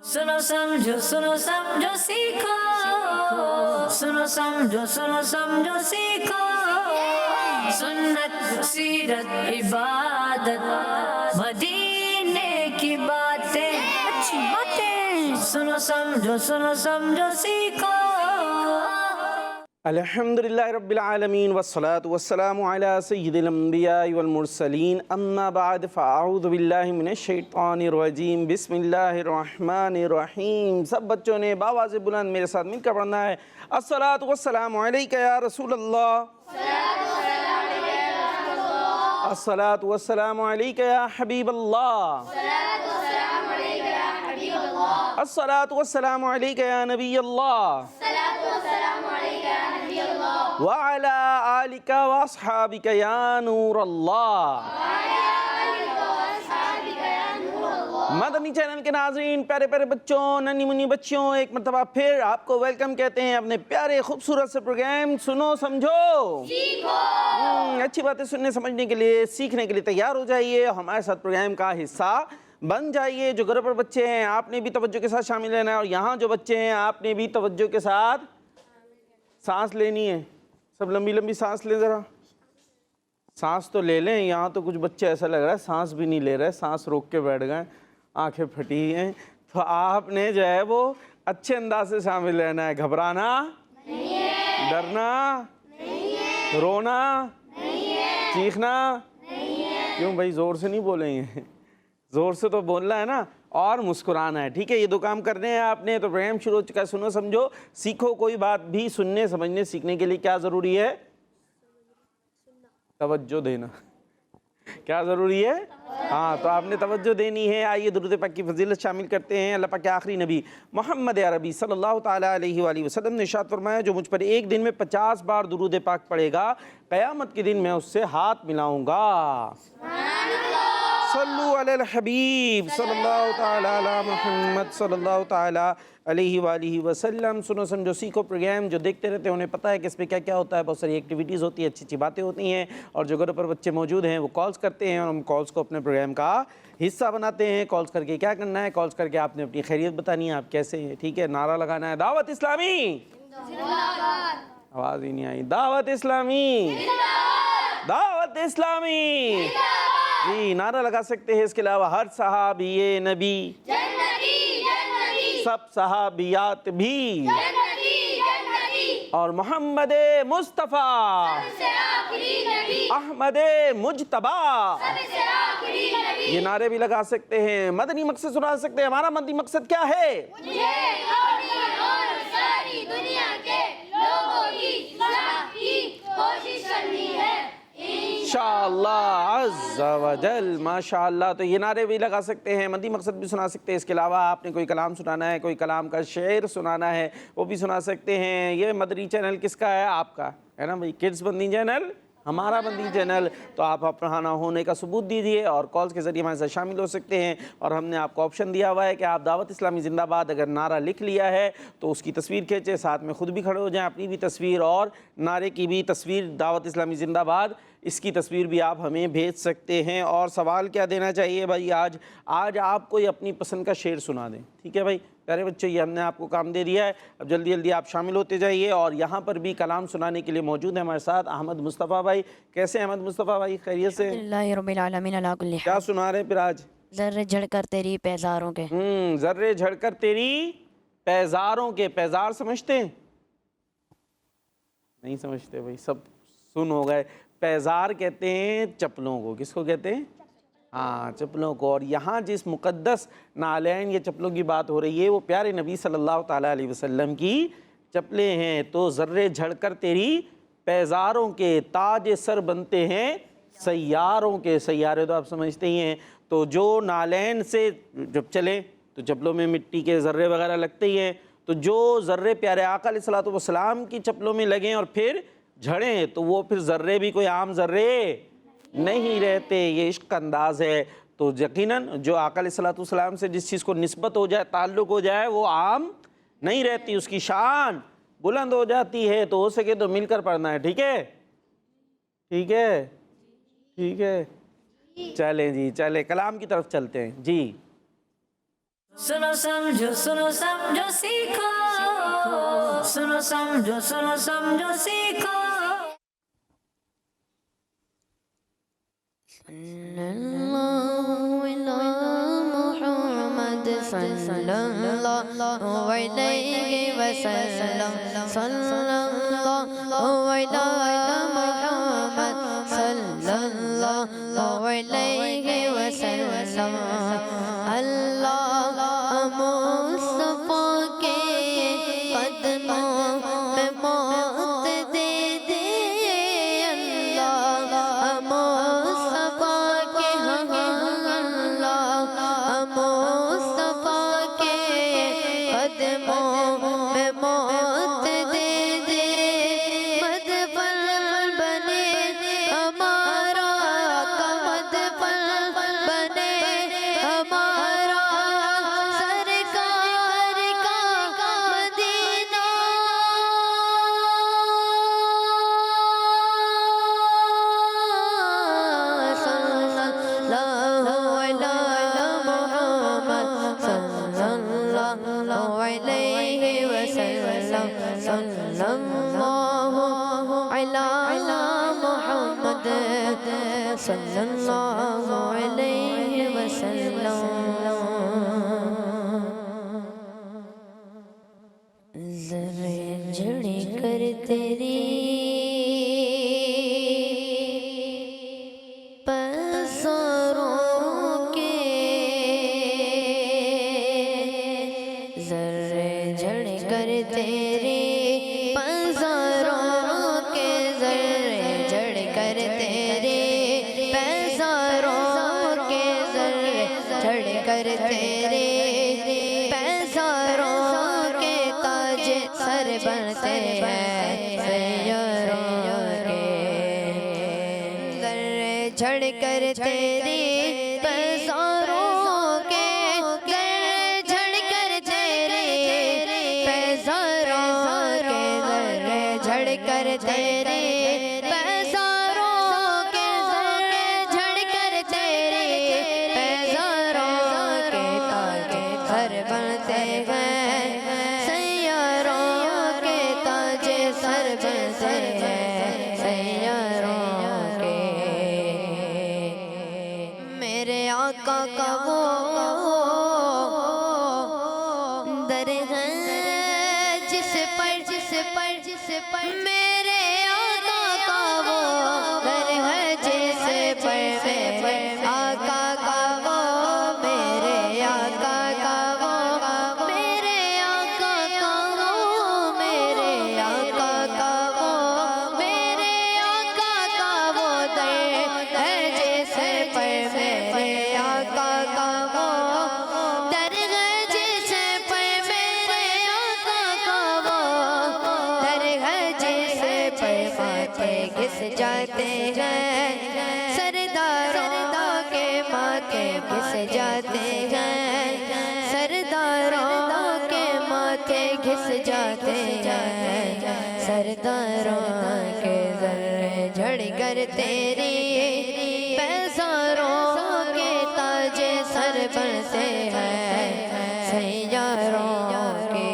सुनो समझो सीखो, सुनो समझो सीखो, सुन्नत सीरत इबादत मदीने की बातें, अच्छी बातें। सुनो समझो सीखो। अल्हम्दुलिल्लाहि रब्बिल आलमीन वस्सलातु वस्सलामु अला सय्यिदिल अंबिया वल मुरसलीन अम्मा बाद फ़अऊज़ु बिल्लाहि मिनश शैतानिर रजीम बिस्मिल्लाहिर रहमानिर रहीम। सब बच्चों ने बावाज़ बुलंद मेरे साथ मिलकर पढ़ना है। अस्सलातु वस्सलामु अलैका या रसूलल्लाह, अस्सलातु वस्सलामु अलैका या हबीबल्लाह, अस्सलातु वस्सलामु अलैका या नबियल्लाह व अला आलिका व अस्हाबिका या नूरल्लाह। मदनी चैनल के नाज़रीन, प्यारे प्यारे बच्चों, नन्ही मुन्नी बच्चियों, एक मरतबा फिर आपको वेलकम कहते हैं अपने प्यारे खूबसूरत से प्रोग्राम सुनो समझो सीखो। अच्छी बातें सुनने समझने के लिए, सीखने के लिए तैयार हो जाइए, हमारे साथ प्रोग्राम का हिस्सा बन जाइए। जो घर पर बच्चे हैं आपने भी तवज्जो के साथ शामिल रहना है, और यहाँ जो बच्चे हैं आपने भी तवज्जो के साथ सांस लेनी है। सब लंबी लंबी सांस लें, ज़रा सांस तो ले लें। यहाँ तो कुछ बच्चे ऐसा लग रहा है सांस भी नहीं ले रहे, सांस रोक के बैठ गए, आंखें फटी हैं। तो आपने जो है वो अच्छे अंदाज से शामिल रहना है। घबराना नहीं है, डरना नहीं है, रोना नहीं है, चीखना नहीं है। क्यों भाई, जोर से नहीं बोलेंगे? जोर से तो बोलना है ना, और मुस्कुराना है। ठीक है, ये दो काम करने हैं आपने। तो प्रोग्राम शुरू हो चुका है, सुनो समझो सीखो। कोई बात भी सुनने समझने सीखने के लिए क्या ज़रूरी है? तवज्जो देना। क्या ज़रूरी है? हाँ, तो आपने तवज्जो देनी है। आइए दुरूद पाक की फजीलत शामिल करते हैं। अल्लाह पाक के आखिरी नबी मोहम्मद अरबी सल्लल्लाहु ताला अलैहि वसल्लम ने इरशाद फरमाया, जो मुझ पर एक दिन में 50 बार दुरूद पाक पढ़ेगा, क़यामत के दिन मैं उससे हाथ मिलाऊंगा। सल्लु अलल हबीब सल्लल्लाहु ताला अला मुहम्मद सल्लल्लाहु ताला अलैहि वालिहि वसल्लम। सुनो समझो सीखो प्रोग्राम जो देखते रहते हैं उन्हें पता है कि इसमें क्या क्या होता है। बहुत सारी एक्टिविटीज़ होती है, अच्छी अच्छी बातें होती हैं, और जो घर पर बच्चे मौजूद हैं वो कॉल्स करते हैं, और हम कॉल्स को अपने प्रोग्राम का हिस्सा बनाते हैं। कॉल्स करके क्या करना है? कॉल्स करके आपने अपनी खैरियत बतानी है, आप कैसे हैं। ठीक है, नारा लगाना है, दावत इस्लामी, आवाज़ ही नहीं आई, दावत इस्लामी, दावत इस्लामी जी, नारा लगा सकते हैं। इसके अलावा हर सहाबी नबी सब सहाबियात भी, और मोहम्मद मुस्तफ़ा अहमद मुजतबा, ये नारे भी लगा सकते हैं। मदनी मकसद सुना सकते हैं। हमारा मदनी मकसद क्या है? सारी दुनिया के लोगों की इस्लाह की कोशिश करनी है इंशाअल्लाह अज़्ज़ा वजल। माशाअल्लाह। तो ये नारे भी लगा सकते हैं, मदनी मकसद भी सुना सकते हैं। इसके अलावा आपने कोई कलाम सुनाना है, कोई कलाम का शेर सुनाना है, वो भी सुना सकते हैं। ये मदनी चैनल किसका है? आपका है ना भाई। किड्स मदनी चैनल हमारा मदनी चैनल। तो आप अपना होने का सबूत दीजिए और कॉल्स के ज़रिए हमारे साथ शामिल हो सकते हैं। और हमने आपको ऑप्शन दिया हुआ है कि आप दावत इस्लामी ज़िंदाबाद अगर नारा लिख लिया है तो उसकी तस्वीर खींचे, साथ में ख़ुद भी खड़े हो जाएं, अपनी भी तस्वीर और नारे की भी तस्वीर, दावत इस्लामी ज़िंदाबाद, इसकी तस्वीर भी आप हमें भेज सकते हैं। और सवाल क्या देना चाहिए भाई? आज आप कोई अपनी पसंद का शेर सुना दें। ठीक है भाई प्यारे बच्चों, ये हमने आपको काम दे दिया है। अब जल्दी जल्दी आप शामिल होते जाइए। और यहाँ पर भी कलाम सुनाने के लिए मौजूद है हमारे साथ अहमद मुस्तफ़ा भाई। कैसे हैं अहमद मुस्तफ़ा भाई? खैरियत से? क्या सुना रहे फिर आज? ज़र्रे झड़कर तेरी पैज़ारों के। ज़र्रे झड़कर तेरी पैज़ारों के। पैज़ार समझते हैं? नहीं समझते भाई, सब सुन हो गए। पैज़ार कहते हैं चप्पलों को। किसको कहते हैं? हाँ, चप्पलों को। और यहाँ जिस मुक़द्दस नालैन ये चप्पलों की बात हो रही है वो प्यारे नबी सल्लल्लाहु ताला अलैहि वसल्लम की चप्पलें हैं। तो ज़र्रे झड़कर तेरी पैज़ारों के, ताज सर बनते हैं सैयारों के। सैयारे तो आप समझते ही हैं। तो जो नालैन से जब चले तो चप्पलों में मिट्टी के ज़र्रे वगैरह लगते ही हैं। तो जो ज़र्रे प्यारे आका अलैहिस्सलातु वस्सलाम की चप्पलों में लगें और फिर झड़ें तो वो फिर ज़र्रे भी कोई आम ज़र्रे नहीं रहते। ये इश्क का अंदाज़ है। तो यकीनन जो आका अलैहिस्सलातु वस्सलाम से जिस चीज़ को निस्बत हो जाए, ताल्लुक़ हो जाए, वो आम नहीं रहती, उसकी शान बुलंद हो जाती है। तो हो सके तो मिलकर पढ़ना है। ठीक है, ठीक है, ठीक है। चलें जी, चले कलाम की तरफ चलते हैं जी। सुनो समझो सीखो, सुनो समझो सीखो। मोहम्मद सल्लल्लाहु अलैहि वसल्लम, सल्लल्लाहु अलैहि मोहम्मद सल्लल्लाहु अलैहि वसल्लम। अल्लाह मुस्तफा के कदमों में मौत दे दे, अल्लाह मुस्तफा के मुस्तफा के कदमों में मौत दे दे। मदफल बने हमारा मदफल बने हमारा, सरकार का मदीना। सल्लल्लाहु अलैहि मोहम्मद सल्लल्लाहु अलैहि वसल्लम, सल्लल्लाहु अलैहि मोहम्मद सल्लल्लाहु अलैहि वसल्लम। ज़रे झड़ी कर तेरी पसरों के, ज़रे झड़ कर तेरे पसरों के, ज़रे झड़ कर तेरे पसरों के, ज़रे झड़ कर तेरे पसरों के ताज सर बनते हैं सैयरों के। ज़रे झड़ कर तेरे पैसारों के, ज़रे झड़ कर तेरे पैसारों के, ज़रे झड़ कर तेरे पैसारों के, ज़रे झड़ कर तेरे पैसारों के ताज सर बनते हैं सैयरों के, ताज सर बनते हैं सैयरों के। मेरे आका का वो दर है जिस पर मेरे आका का वो दर है जिस पर मेरे आका का वो, मेरे आका का वो, मेरे आका का वो, मेरे आका का वो, मेरे आका का वो दर है जिस पर मेरे आका का वो दर है, जिस पर मेरे आका का वो दर है, जिस पर माथे घिस जाते हैं सरदारों के, माथे घिस जाते हैं सरदारों के, माथे घिस जाते हैं सरदारों के। ज़रे झड़ कर तेरी पैसारों के ताज सर बनते हैं सैयरों के।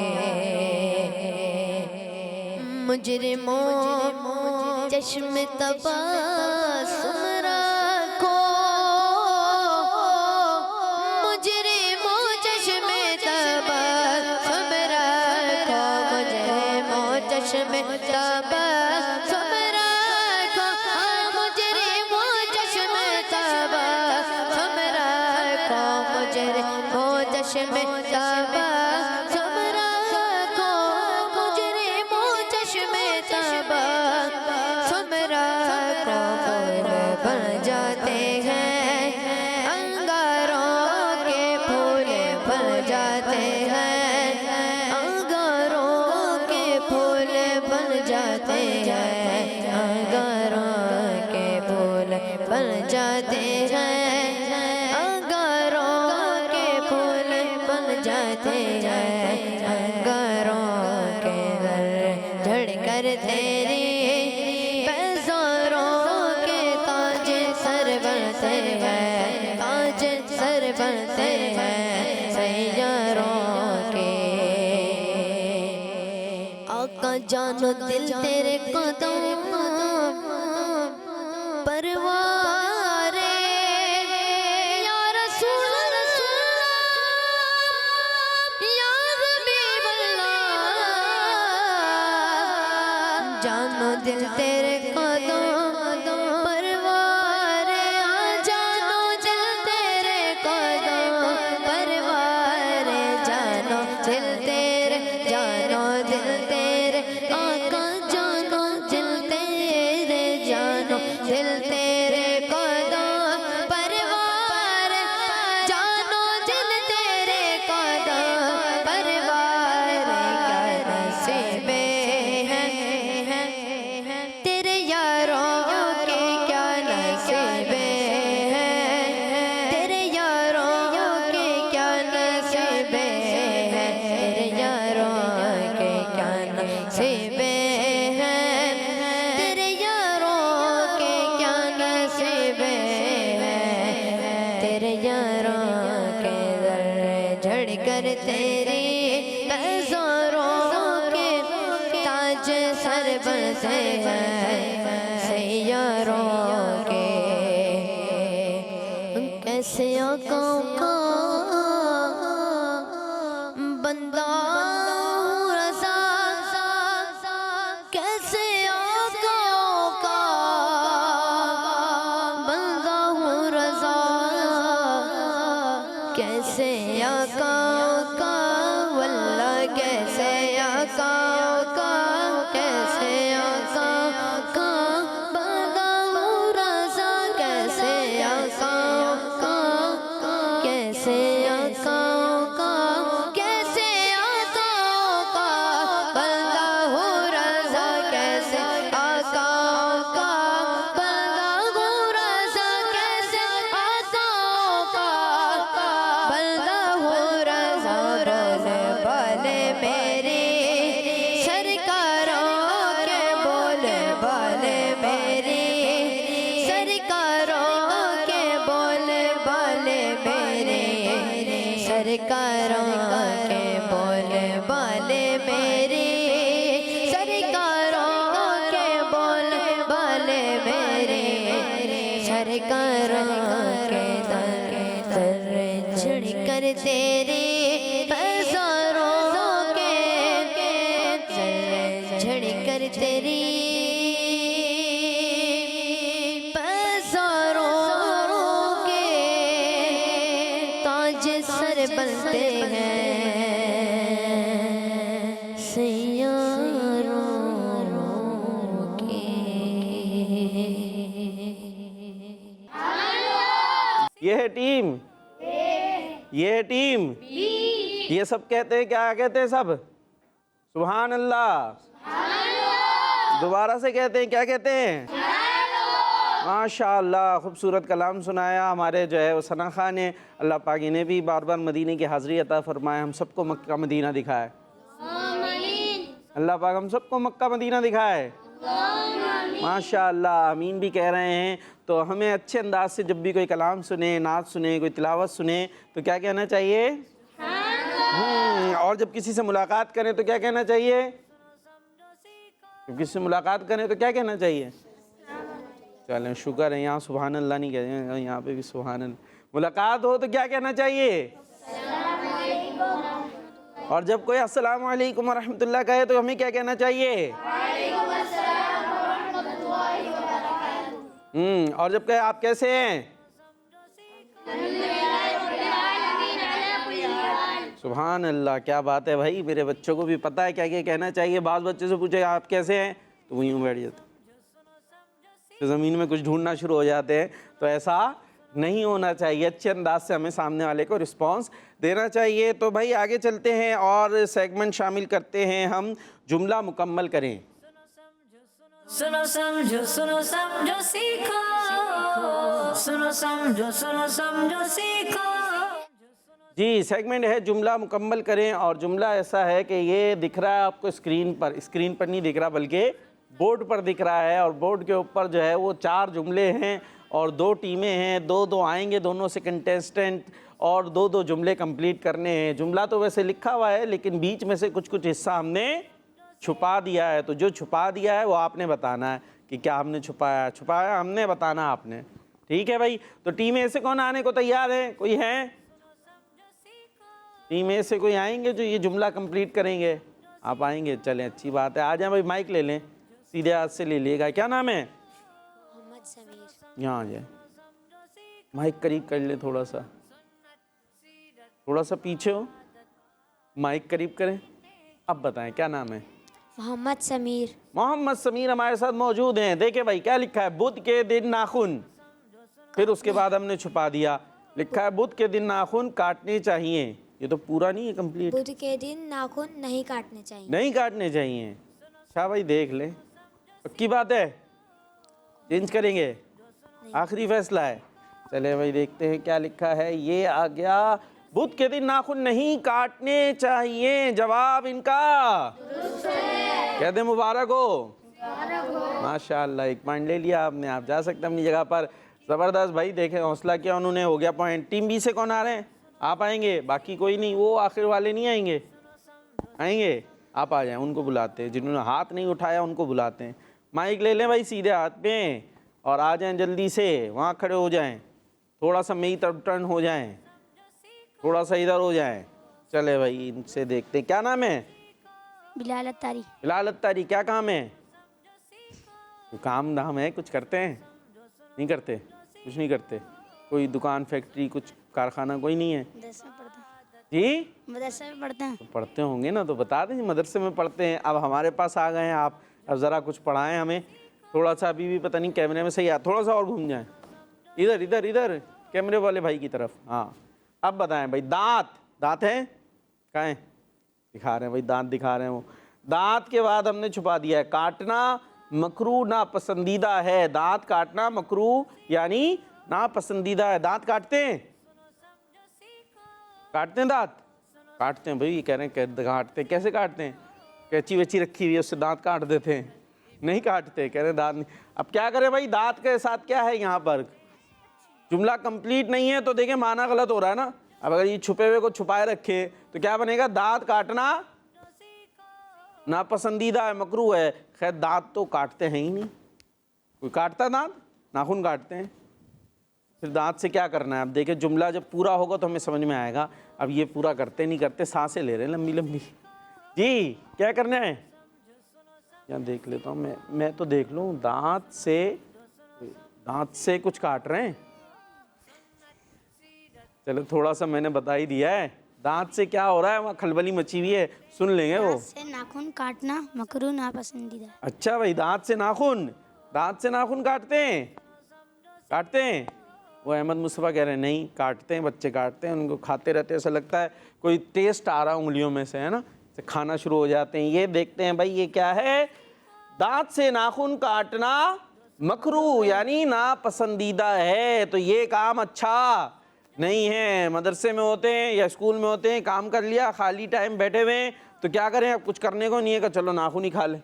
मुजरिमों चश्म तबस्सुम रखो, मुजरिमों चश्म तबस्सुम रखो, मुजरिमों चश्म तबस्सुम रखो, मुजरिमों चश्म तबस्सुम रखो, मुजरिमों चश्म तबस्सुम रखो, मुजरिमों चश्म तबस्सुम रखो। फूल बन जाते हैं अंगारों के, फूल बन जाते हैं अंगारों के, फूल बन जाते हैं अंगारों के, फूल बन जाते हैं अंगारों के, फूल बन जाते हैं अंगारों के। ज़रे झड़ कर तेरे पैसारों के ताज सर बनते हैं, ताज सर बनते हैं सैयरों जानो दिल तेरे कदम परवारे या रसूल या हबीब अल्लाह जानो दिल तेरे कदम परवारे जानो दिल तेरे कदम परवारे जानो दिल तेरे आका जानो दिल तेरे जानो दिल तेरे कदम परवार जानो दिल तेरे कदम परवार क्या नसीबे हैं तेरे यारों के क्या नसीबे हैं तेरे यारों के क्या नसीबे हैं तेरे यारों के क्या नसीबे हैं तेरे यारों के क्या नसीबे हैं तेरे यारों के जर्रे झड़ कर तेरी पैज़ोरों के ताज सर बसे हैं से यारों के कैसे आँखों का बंदा हूँ रज़ा कैसे आँखों का बंदा हूँ रज़ा कैसे आँखों का वल्ला कैसे आँखों का कैसे आँखों का बंदा हूँ रज़ा कैसे आँखों का कैसे आँखों का कैसे आँखों का बंदा हूँ रज़ा कैसे आँखों का बंदा हूँ रज़ा कैसे आँखों का बंदा हूँ रज़ा बोले बाले मेरी सरकारों के बोले बाले मेरी सरकारों के बोले बाले मेरे सरकारों के बोले बाले मेरे सरकारों के बोले बाले मेरे सरकारों के दर झड़ कर तेरे पैज़ोरों के झड़ कर तेरी पैज़ोरों के ताज सर बनते हैं सैयारों के ये है टीम, ये है टीम। ये सब कहते हैं, क्या कहते हैं सब? सुभान अल्लाह। दोबारा से कहते हैं, क्या कहते हैं? माशाअल्लाह, खूबसूरत कलाम सुनाया हमारे जो है वो सना खान ने। अल्लाह पाक ने भी बार बार मदीने की हाज़री अता फरमाए, हम सबको मक्का मदीना दिखाए। अल्लाह पाक हम सबको मक्का मदीना दिखाए। माशाअल्लाह, आमीन भी कह रहे हैं। तो हमें अच्छे अंदाज से जब भी कोई कलाम सुने, नात सुने, कोई तिलावत सुने तो क्या कहना चाहिए? और जब किसी से मुलाकात करें तो क्या कहना चाहिए? जब किसी से मुलाकात करें तो क्या कहना चाहिए? चलें, शुक्र है, यहाँ सुभान अल्लाह नहीं कहते, यहाँ पे भी सुभान अल्लाह। मुलाकात हो तो क्या कहना चाहिए? और जब कोई अस्सलाम वालेकुम व रहमतुल्लाह कहे तो हमें क्या कहना चाहिए? और जब कहे आप कैसे हैं? सुभान अल्लाह, क्या बात है भाई, मेरे बच्चों को भी पता है क्या क्या कहना चाहिए। बाज़ बच्चे से पूछे आप कैसे हैं तो वो यूँ बैठ जाते, तो ज़मीन में कुछ ढूंढना शुरू हो जाते हैं। तो ऐसा नहीं होना चाहिए, अच्छे अंदाज से हमें सामने वाले को रिस्पांस देना चाहिए। तो भाई आगे चलते हैं और सेगमेंट शामिल करते हैं हम, जुमला मुकम्मल करें। सुनो समझो सीखो, सुनो समझो सीखो। जी, सेगमेंट है जुमला मुकम्मल करें। और जुमला ऐसा है कि ये दिख रहा है आपको स्क्रीन पर नहीं दिख रहा बल्कि बोर्ड पर दिख रहा है। और बोर्ड के ऊपर जो है वो 4 जुमले हैं और 2 टीमें हैं, 2-2 आएंगे दोनों से कंटेस्टेंट और 2-2 जुमले कंप्लीट करने हैं। जुमला तो वैसे लिखा हुआ है लेकिन बीच में से कुछ हिस्सा हमने छुपा दिया है, तो जो छुपा दिया है वो आपने बताना है कि क्या हमने छुपाया। छुपाया हमने, बताना आपने। ठीक है भाई। तो टीम ए से कौन आने को तैयार है? कोई है टीम ए से? कोई आएंगे जो ये जुमला कंप्लीट करेंगे? आप आएंगे, चलें, अच्छी बात है। आ जाए भाई, माइक ले लें, सीधे हाथ से ले लिएगा। क्या नाम है? मोहम्मद समीर। यहाँ आ जाए, माइक करीब कर ले, थोड़ा सा पीछे हो, माइक करीब करें। अब बताएं क्या नाम है? मोहम्मद समीर। मोहम्मद समीर हमारे साथ मौजूद हैं। देखे भाई क्या लिखा है, बुध के दिन नाखून, फिर उसके बाद हमने छुपा दिया, लिखा है बुध के दिन नाखून काटने चाहिए। ये तो पूरा नहीं है कंप्लीट। बुध के दिन नाखून नहीं काटने चाहिए। नहीं काटने चाहिए। अच्छा भाई देख ले, पक्की बात है, चेंज करेंगे, आखिरी फैसला है। चले भाई देखते हैं क्या लिखा है। ये आ गया, बुध के दिन नाखून नहीं काटने चाहिए। जवाब इनका कहते मुबारक हो। माशाअल्लाह, 1 पॉइंट ले लिया आपने। आप जा सकते हैं अपनी जगह पर। ज़बरदस्त भाई, देखें हौसला किया उन्होंने, हो गया पॉइंट। टीम बी से कौन आ रहे हैं? आप आएंगे, बाकी कोई नहीं। वो आखिर वाले नहीं आएंगे? आएंगे, आप आ जाएं। उनको बुलाते हैं, जिन्होंने हाथ नहीं उठाया उनको बुलाते हैं। माइक ले लें भाई सीधे हाथ पे और आ जाएं जल्दी से। वहाँ खड़े हो जाएं, थोड़ा सा मेरी तरफ टर्न हो जाएं, थोड़ा सा इधर हो जाएं। चले भाई इनसे देखते हैं। क्या नाम है? बिलाल अत्तारी। बिलाल अत्तारी। क्या काम है? काम धाम है, कुछ करते हैं? नहीं करते, कुछ नहीं करते। कोई दुकान, फैक्ट्री, कुछ कारखाना कोई नहीं है? मदरसे में पढ़ते हैं। जी, मदरसे में पढ़ते हैं। तो पढ़ते होंगे ना, तो बता दें मदरसे में पढ़ते हैं। अब हमारे पास आ गए हैं आप, अब ज़रा कुछ पढ़ाएं हमें। थोड़ा सा अभी भी पता नहीं कैमरे में सही आ, थोड़ा सा और घूम जाएं, इधर इधर इधर कैमरे वाले भाई की तरफ। हाँ, अब बताएं भाई। दांत, दांत है? कहाँ है? दिखा रहे हैं भाई, दांत दिखा रहे हैं वो। दांत के बाद हमने छुपा दिया है, काटना मकरू ना पसंदीदा है। दांत काटना मकरू यानी ना पसंदीदा है। दांत काटते हैं? काटते हैं दांत? काटते हैं भाई, ये कह रहे हैं काटते हैं। कैसे काटते हैं? कैंची वेची रखी हुई है, उससे दांत काट देते हैं? नहीं काटते, कह रहे हैं दांत नहीं। अब क्या करें भाई, दांत के साथ क्या है यहाँ पर? जुमला कंप्लीट नहीं है तो देखें माना गलत हो रहा है ना। अब अगर ये छुपे हुए को छुपाए रखे तो क्या बनेगा? दांत काटना नापसंदीदा है, मकरू है। खैर दांत तो काटते हैं ही नहीं। कोई काटता है दांत? नाखून काटते हैं। फिर दांत से क्या करना है? अब देखिए जुमला जब पूरा होगा तो हमें समझ में आएगा। अब ये पूरा करते नहीं करते, सांसें ले रहे हैं लंबी लंबी। जी क्या करना है? यहाँ देख लेता हूँ मैं तो देख लूँ। दांत से कुछ काट रहे हैं। चलो थोड़ा सा मैंने बता ही दिया है। दांत से क्या हो रहा है, वहाँ खलबली मची हुई है, सुन लेंगे वो। दांत से नाखून काटना मकरू नापसंदीदा। अच्छा भाई, दांत से नाखून काटते हैं? काटते हैं? वो अहमद मुस्तफ़ा कह रहे हैं नहीं काटते हैं, बच्चे काटते हैं, उनको खाते रहते हैं। ऐसा लगता है कोई टेस्ट आ रहा है उंगलियों में से, है ना, से खाना शुरू हो जाते हैं। ये देखते हैं भाई, ये क्या है? दांत से नाखून काटना मकरू यानी नापसंदीदा है। तो ये काम अच्छा नहीं है। मदरसे में होते हैं या स्कूल में होते हैं, काम कर लिया, खाली टाइम बैठे हुए हैं तो क्या करें? अब कुछ करने को नहीं है, चलो नाखून ही खा ले,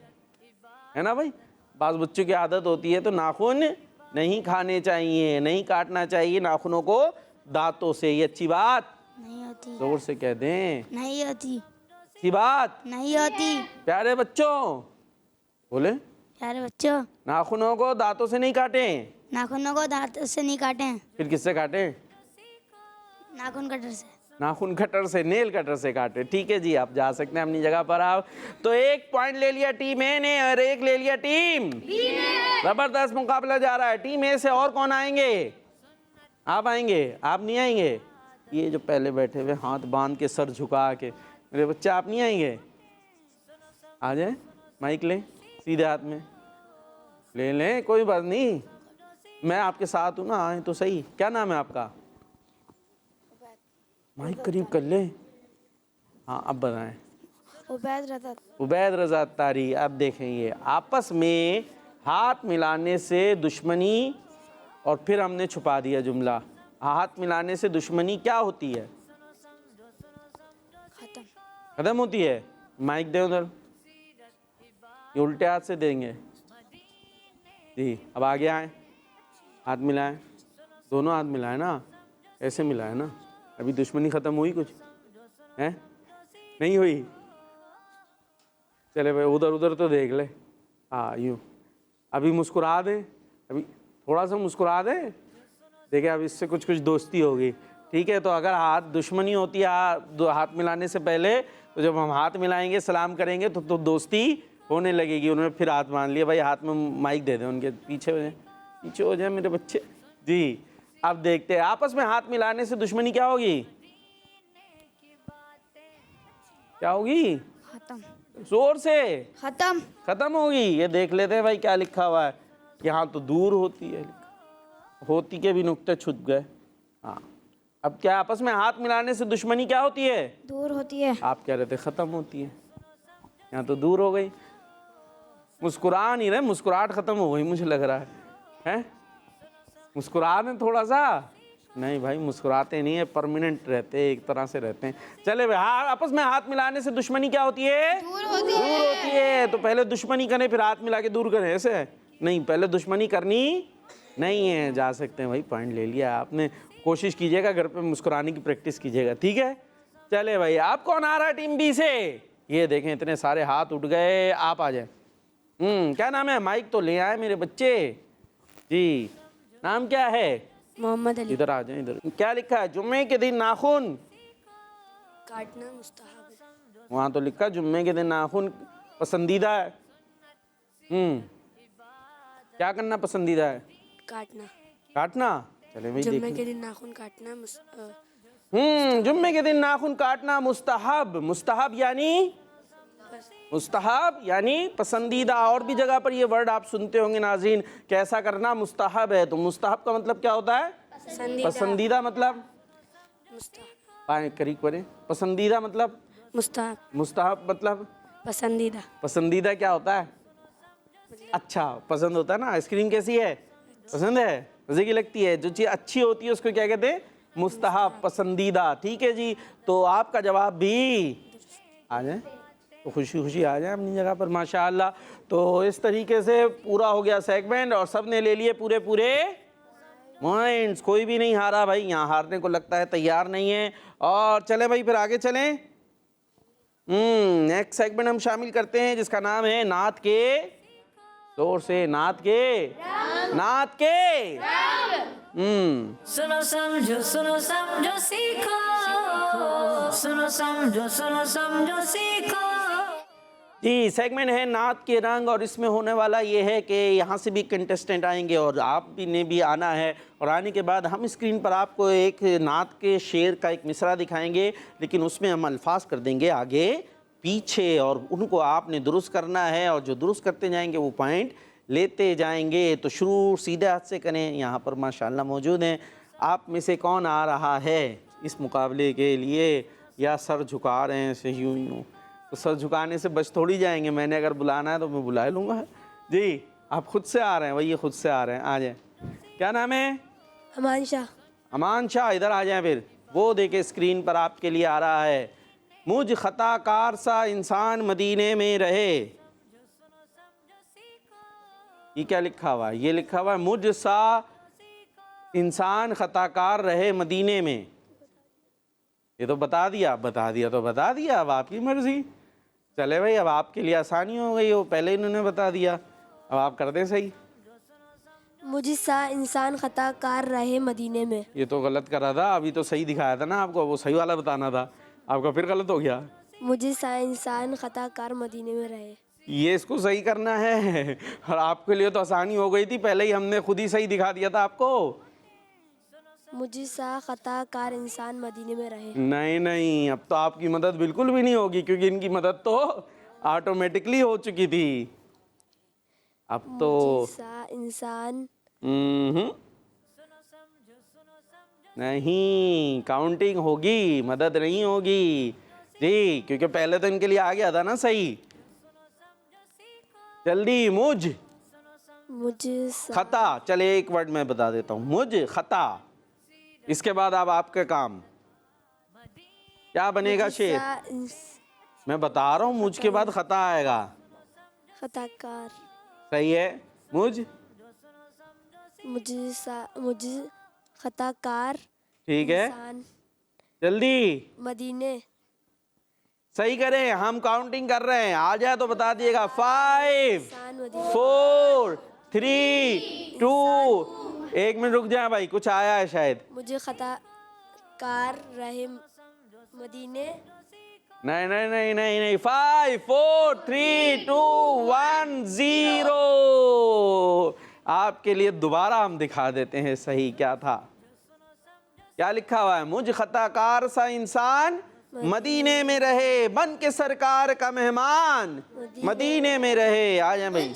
है ना भाई। बाज़ बच्चों की आदत होती है, तो नाखून नहीं खाने चाहिए, नहीं काटना चाहिए नाखूनों को दांतों से। ये अच्छी बात नहीं होती। जोर से कह दें, नहीं होती। अच्छी बात नहीं होती। प्यारे बच्चों, बोले प्यारे बच्चों, नाखूनों को दांतों से नहीं काटें। नाखूनों को दांत से नहीं काटें, फिर किससे काटें? नाखून कटर से। नाखून कटर से, नेल कटर से काटे। ठीक है जी, आप जा सकते हैं अपनी जगह पर। आप तो 1 पॉइंट ले लिया टीम ए ने और 1 ले लिया टीम बी ने। जबरदस्त मुकाबला जा रहा है। टीम ए से और कौन आएंगे? आप आएंगे? आप नहीं आएंगे? ये जो पहले बैठे हुए हाथ बांध के सर झुका के मेरे बच्चे, आप नहीं आएंगे? आ जाए, माइक लें, सीधे हाथ में ले लें, कोई बात नहीं, मैं आपके साथ हूँ ना, आए तो सही। क्या नाम है आपका? माइक करीब कर ले। हाँ अब बताएं। उबैद रज़ा अत्तारी। अब देखें, ये आपस में हाथ मिलाने से दुश्मनी, और फिर हमने छुपा दिया जुमला। हाथ मिलाने से दुश्मनी क्या होती है? खत्म होती है। माइक दे उधर, ये उल्टे हाथ से देंगे जी। अब आगे आए, हाथ मिलाएं, दोनों हाथ मिलाएं ना, ऐसे मिलाएं ना। अभी दुश्मनी ख़त्म हुई कुछ है? नहीं हुई। चले भाई उधर उधर तो देख ले, हाँ यूँ। अभी मुस्कुरा दे, अभी थोड़ा सा मुस्कुरा दे, देखिए अब इससे कुछ कुछ दोस्ती होगी, ठीक है। तो अगर हाथ दुश्मनी होती है हाथ मिलाने से पहले, तो जब हम हाथ मिलाएंगे सलाम करेंगे तो दोस्ती होने लगेगी। उन्होंने फिर हाथ मान लिया, भाई हाथ में माइक दे दें उनके, पीछे हो जाए मेरे बच्चे जी। अब देखते हैं आपस में हाथ मिलाने से दुश्मनी क्या होगी, क्या होगी, खत्म, जोर से खत्म, खत्म होगी। ये देख लेते हैं भाई क्या लिखा हुआ है, यहाँ तो दूर होती है, होती के भी नुक्ते छुप गए। हाँ, अब क्या आपस में हाथ मिलाने से दुश्मनी क्या होती है, दूर होती है। आप कह रहे थे खत्म होती है, यहाँ तो दूर हो गई। मुस्कुरा नहीं रहे, मुस्कुराहट खत्म हो गई मुझे लग रहा है? मुस्कुरा दें थोड़ा सा, नहीं भाई मुस्कुराते नहीं है, परमानेंट रहते हैं, एक तरह से रहते हैं। चले भाई, हाँ आपस में हाथ मिलाने से दुश्मनी क्या होती है, दूर होती है। तो पहले दुश्मनी करें फिर हाथ मिला के दूर करें, ऐसे नहीं, पहले दुश्मनी करनी नहीं है। जा सकते हैं भाई, पॉइंट ले लिया आपने। कोशिश कीजिएगा घर पे मुस्कुराने की प्रैक्टिस कीजिएगा, ठीक है। चले भाई, आप कौन आ रहा है टीम बी से, ये देखें इतने सारे हाथ उठ गए, आप आ जाए। क्या नाम है, माइक तो ले आए मेरे बच्चे जी, नाम क्या है, मोहम्मद अली। इधर आ जाए, इधर क्या लिखा है, जुम्मे के दिन नाखून काटना मुस्तहब है। वहाँ तो लिखा जुम्मे के दिन नाखून पसंदीदा है। क्या करना पसंदीदा है, काटना, काटना। चले भाई जुम्मे देखें, के दिन नाखून काटना जुम्मे के दिन नाखून काटना मुस्तहब, मुस्तहब यानी पसंदीदा। और भी जगह पर ये वर्ड आप सुनते होंगे नाज़रीन, कैसा करना मुस्तहब है। तो मुस्तहब का मतलब क्या होता है, पसंदीदा मतलब, पाए करीब करें, पसंदीदा मतलब, मुस्तहब, मुस्तहब मतलब पसंदीदा। पसंदीदा क्या होता है, अच्छा पसंद होता है ना। आइसक्रीम कैसी है, पसंद है, मजे की लगती है। जो चीज़ अच्छी होती है उसको क्या कहते हैं, मुस्तहब, पसंदीदा, ठीक है जी। तो आपका जवाब भी आ जाए तो खुशी खुशी आ जाए अपनी जगह पर, माशाअल्लाह। तो इस तरीके से पूरा हो गया सेगमेंट और सब ने ले लिए पूरे पॉइंट्स, कोई भी नहीं हारा भाई, यहाँ हारने को लगता है तैयार नहीं है। और चले भाई फिर आगे चलें। नेक्स्ट सेगमेंट हम शामिल करते हैं जिसका नाम है नात के, जोर से, नात के सुनो समझो सीखो, सुनो समझो सीखो। जी, सेगमेंट है नात के रंग और इसमें होने वाला ये है कि यहाँ से भी कंटेस्टेंट आएंगे और आप भी ने भी आना है। और आने के बाद हम स्क्रीन पर आपको एक नात के शेर का एक मिसरा दिखाएंगे, लेकिन उसमें हम अल्फाज कर देंगे आगे पीछे और उनको आपने दुरुस्त करना है। और जो दुरुस्त करते जाएंगे वो पॉइंट लेते जाएंगे। तो शुरू सीधे हाथ से करें। यहाँ पर माशाल्लाह मौजूद हैं। आप में से कौन आ रहा है इस मुकाबले के लिए, या सर झुका रहे हैं ऐसे यूँ? तो सर झुकाने से बच थोड़ी जाएंगे, मैंने अगर बुलाना है तो मैं बुला लूँगा जी। आप खुद से आ रहे हैं, भैया खुद से आ रहे हैं, आ जाए। क्या नाम है, अमान शाह। अमान शाह, इधर आ जाएं फिर। वो देखे स्क्रीन पर आपके लिए आ रहा है, मुझ खताकार सा इंसान मदीने में रहे। ये क्या लिखा हुआ है, ये लिखा हुआ है मुझ सा इंसान खताकार रहे मदीने में। ये तो बता दिया तो बता दिया, अब आपकी मर्जी। चले भाई, अब आपके लिए आसानी हो गई, हो पहले इन्होंने बता दिया, अब आप कर दें सही। मुझसा इंसान खताकार रहे मदीने में। ये तो गलत करा था, अभी तो सही दिखाया था ना आपको, वो सही वाला बताना था, आपका फिर गलत हो गया। मुझसा इंसान खताकार मदीने में रहे, ये इसको सही करना है। और आपके लिए तो आसानी हो गई थी, पहले ही हमने खुद ही सही दिखा दिया था आपको। मुझसा खताकार इंसान मदीने में रहे। नहीं, अब तो आपकी मदद बिल्कुल भी नहीं होगी, क्योंकि इनकी मदद तो ऑटोमेटिकली हो चुकी थी। अब तो मुझसा इंसान नहीं, काउंटिंग होगी, मदद नहीं होगी जी, क्योंकि पहले तो इनके लिए आ गया था ना सही। जल्दी, मुझ खता, चले एक वर्ड मैं बता देता हूँ, मुझ खता। इसके बाद अब आपके काम क्या बनेगा शेर, मैं बता रहा हूँ, मुझ के बाद खता आएगा। खताकार, सही है, मुझ खताकार, ठीक है, जल्दी मदीने सही करें, हम काउंटिंग कर रहे हैं, आ जाए तो बता दिएगा। 5 4 3 2। 1 मिनट रुक जाए भाई, कुछ आया है शायद। मुझे खता कार रहे मदीने। नहीं नहीं नहीं नहीं नहीं। 5 4 3 2 1 0। आपके लिए दोबारा हम दिखा देते हैं सही क्या था। क्या लिखा हुआ है? मुझ खताकार सा इंसान मदीने में रहे, बन के सरकार का मेहमान मदीने में रहे। आ जाए भाई।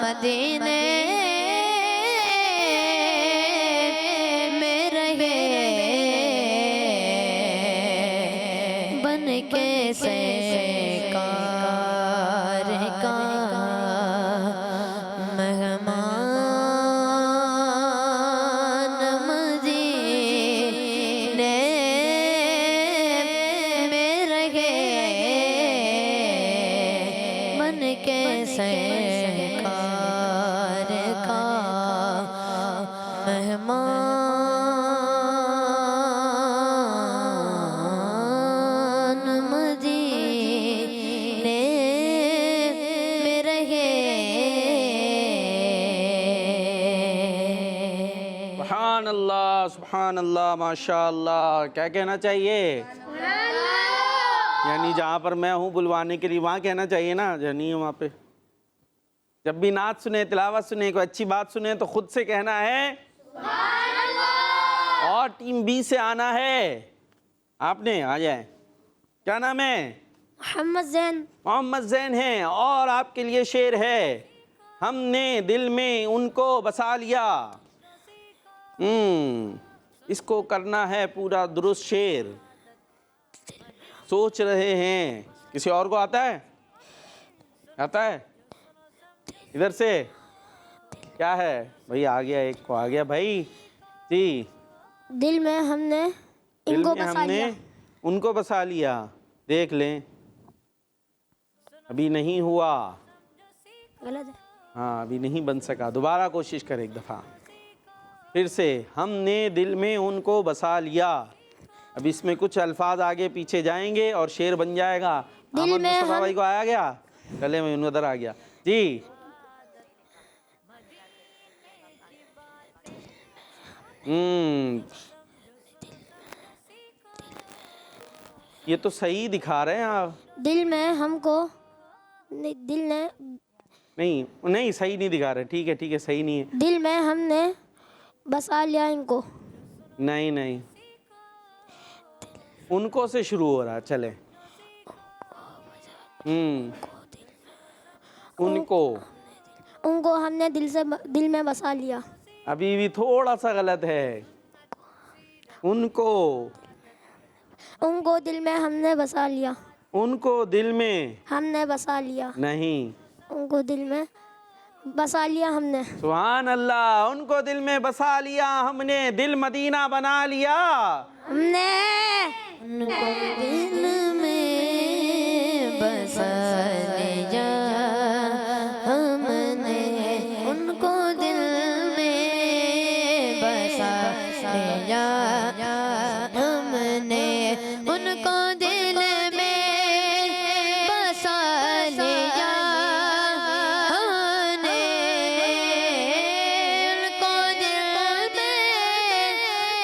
मदीने में रहे, बन के सरकार का मेहमान मदीने में रहे, बन के सरकार का मेहमान मदीने में रहे। सुभान अल्लाह, सुभान अल्लाह, माशाअल्लाह। क्या कहना चाहिए? यानी जहाँ पर मैं हूँ बुलवाने के लिए, वहाँ कहना चाहिए ना, यानी वहाँ पे जब भी नाच सुने, तिलावत सुने, कोई अच्छी बात सुने तो खुद से कहना है और टीम बी से आना है। आपने आ जाए। क्या नाम है? मोहम्मद जैन। मोहम्मद जैन है और आपके लिए शेर है। हमने दिल में उनको बसा लिया। इसको करना है पूरा दुरुस्त शेर। सोच रहे हैं। किसी और को आता है? आता है? इधर से क्या है भाई? आ गया, एक को आ गया भाई जी। दिल में हमने इनको बसा लिया। उनको बसा लिया। देख लें, अभी नहीं हुआ। गलत है। हाँ, अभी नहीं बन सका। दोबारा कोशिश करें एक दफ़ा फिर से। हमने दिल में उनको बसा लिया। अब इसमें कुछ अल्फाज आगे पीछे जाएंगे और शेर बन जाएगा। अहमद मुस्तफा भाई को आया गया गले में, उधर आ गया जी। ये तो सही दिखा रहे हैं आप। दिल में हमको दिल ने नहीं नहीं, सही नहीं दिखा रहे। ठीक है ठीक है, सही नहीं है। दिल में हमने बसा लिया इनको। नहीं नहीं, उनको से शुरू हो रहा। चले। उनको हमने दिल में बसा लिया। अभी भी थोड़ा सा गलत है। उनको दिल में हमने बसा लिया। उनको दिल में हमने बसा लिया। नहीं, उनको दिल में बसा लिया हमने। सुभान अल्लाह। उनको दिल में बसा लिया हमने, दिल मदीना बना लिया हमने। उनको दिल में बसा लिया हमने, उनको दिल में बसा लिया हमने, उनको दिल में बसा लिया हमने, उनको दिल में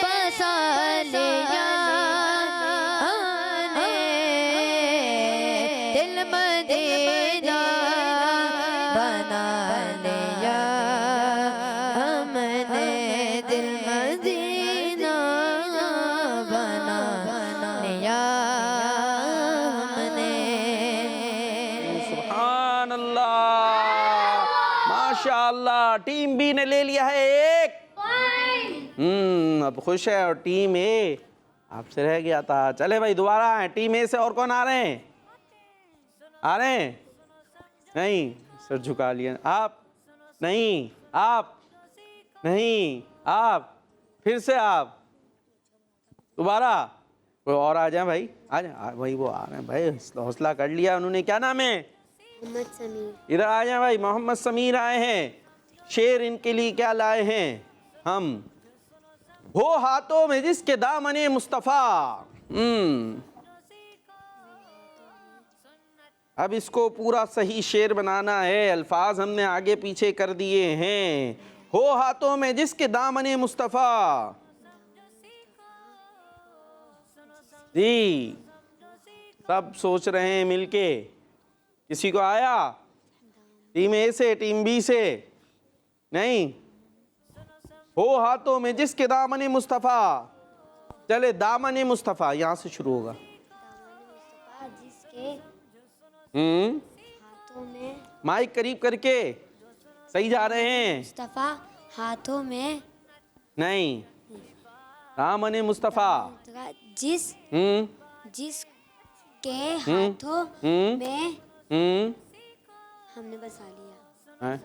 बसा लिया हमने, दिल मदीना बना लिया हमने, दिल मदीना बना लिया हमने। सुभान अल्लाह, माशाअल्लाह। टीम बी ने ले लिया है 1। अब खुश है। और टीम ए आपसे रह गया था। चले भाई, दोबारा है। टीम ए से और कौन आ रहे हैं? आ रहे हैं? नहीं, सर झुका लिया। आप नहीं, आप नहीं, आप फिर से, आप दोबारा। कोई और आ जाए भाई, आ जाए भाई। वो आ रहे हैं भाई, हौसला कर लिया उन्होंने। क्या नाम है? मोहम्मद समीर। इधर आ जाए भाई, मोहम्मद समीर आए हैं। शेर इनके लिए क्या लाए हैं हम। हो हाथों में जिसके दामने मुस्तफ़ा। अब इसको पूरा सही शेर बनाना है, अल्फाज हमने आगे पीछे कर दिए हैं। हो हाथों में जिसके दामने मुस्तफ़ा। जी सब सोच रहे हैं मिलके, किसी को आया? टीम ए से, टीम बी से? नहीं। हो हाथों में जिसके दामने मुस्तफ़ा। चले, दामने मुस्तफ़ा यहाँ से शुरू होगा। जिसके हाथों में, माइक करीब करके, सही जा रहे हैं। मुस्तफ़ा हाथों में, नहीं, दामने मुस्तफ़ा। जिसके हाथों में हमने बसा लिया। हैं?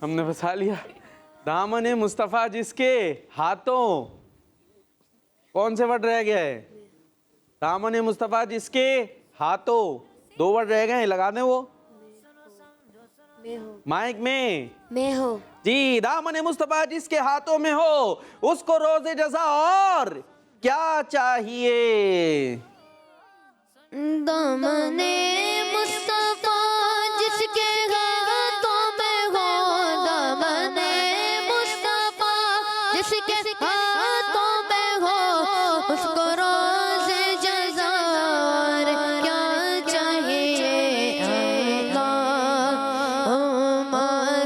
हमने बसा लिया। दामने मुस्तफ़ा जिसके हाथों, कौन से वर्ड रह गया है? दामने मुस्तफ़ा जिसके हाथों, 2 वर्ड रह गए हैं, लगा दें वो मैं हो, माइक में। मैं हो। जी, दामने मुस्तफ़ा जिसके हाथों में हो, उसको रोज़े जज़ा और क्या चाहिए। दामने मुस्तफा जिसके हाथों में हो, दामने मुस्तफा जिसके हाथों में हो, उसको रोज़े जज़ा और क्या चाहिए। अल्लाहुम्मा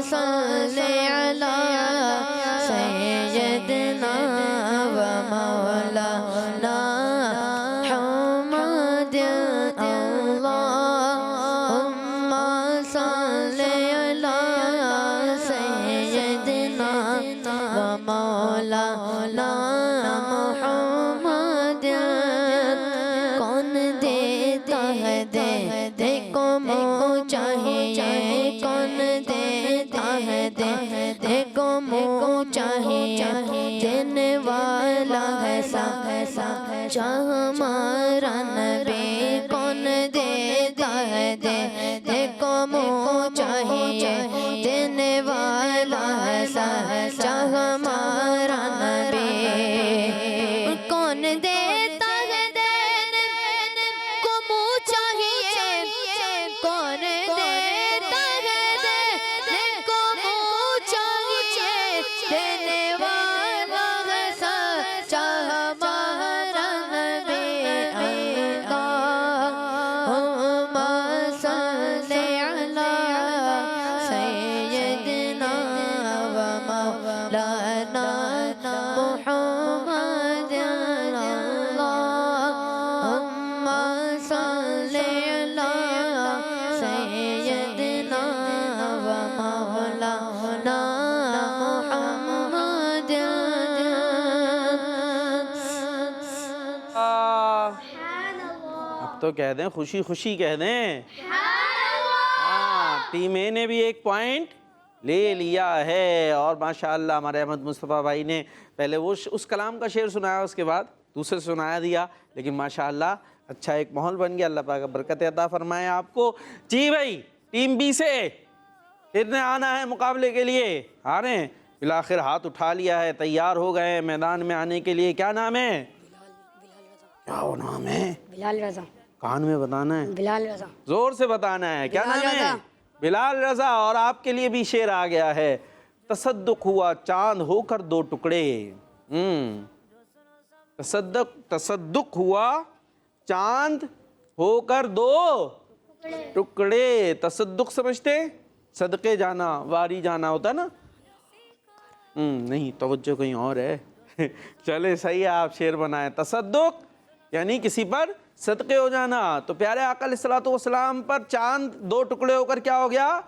सल्ली अला सय्यदना व मौलाना देने वाला है चाह हमारा नबी, कौन देता है देखो मुँह चाहिए। देने वाला है चाह हमारा नबी, कौन देता है देने को मुँह चाहिए। कौन देता है देने को मुँह चाहिए। देने वाला है चाह हमारा नबी। अल्लाहुम्मा सल्ली अला सय्यदना व मौलाना मुहम्मद। अल्लाहुम्मा सल्ली अला सय्यदना व मौलाना मुहम्मद। अब तो कह दें, खुशी खुशी कह दें। हाँ, टीम ए ने भी 1 पॉइंट ले लिया है। और माशाअल्लाह हमारे अहमद मुस्तफ़ा भाई ने पहले वो उस कलाम का शेर सुनाया, उसके बाद दूसरे सुनाया दिया, लेकिन माशाअल्लाह अच्छा एक माहौल बन गया। अल्लाह पाक बरकत अता फरमाए आपको। जी भाई, टीम बी से कितने आना है मुकाबले के लिए? आ रहे हैं? बिलाखिर हाथ उठा लिया है, तैयार हो गए हैं मैदान में आने के लिए। क्या नाम है? क्या वो नाम है? बिलाल रज़ा। कान में बताना है, बिलाल रज़ा। जोर से बताना है। क्या नाम है? बिलाल रज़ा। और आपके लिए भी शेर आ गया है। तसद्दुक हुआ चांद होकर 2 टुकड़े। तसद्दुक हुआ चांद होकर 2 टुकड़े। तसद्दुक समझते? सदके जाना, वारी जाना होता है ना। नहीं, तवज्जो कहीं और है। चले सही है, आप शेर बनाए। तसद्दुक यानी किसी पर सदके हो जाना। तो प्यारे आका अलैहिस्सलातु वस्सलाम पर चांद 2 टुकड़े होकर क्या हो गया?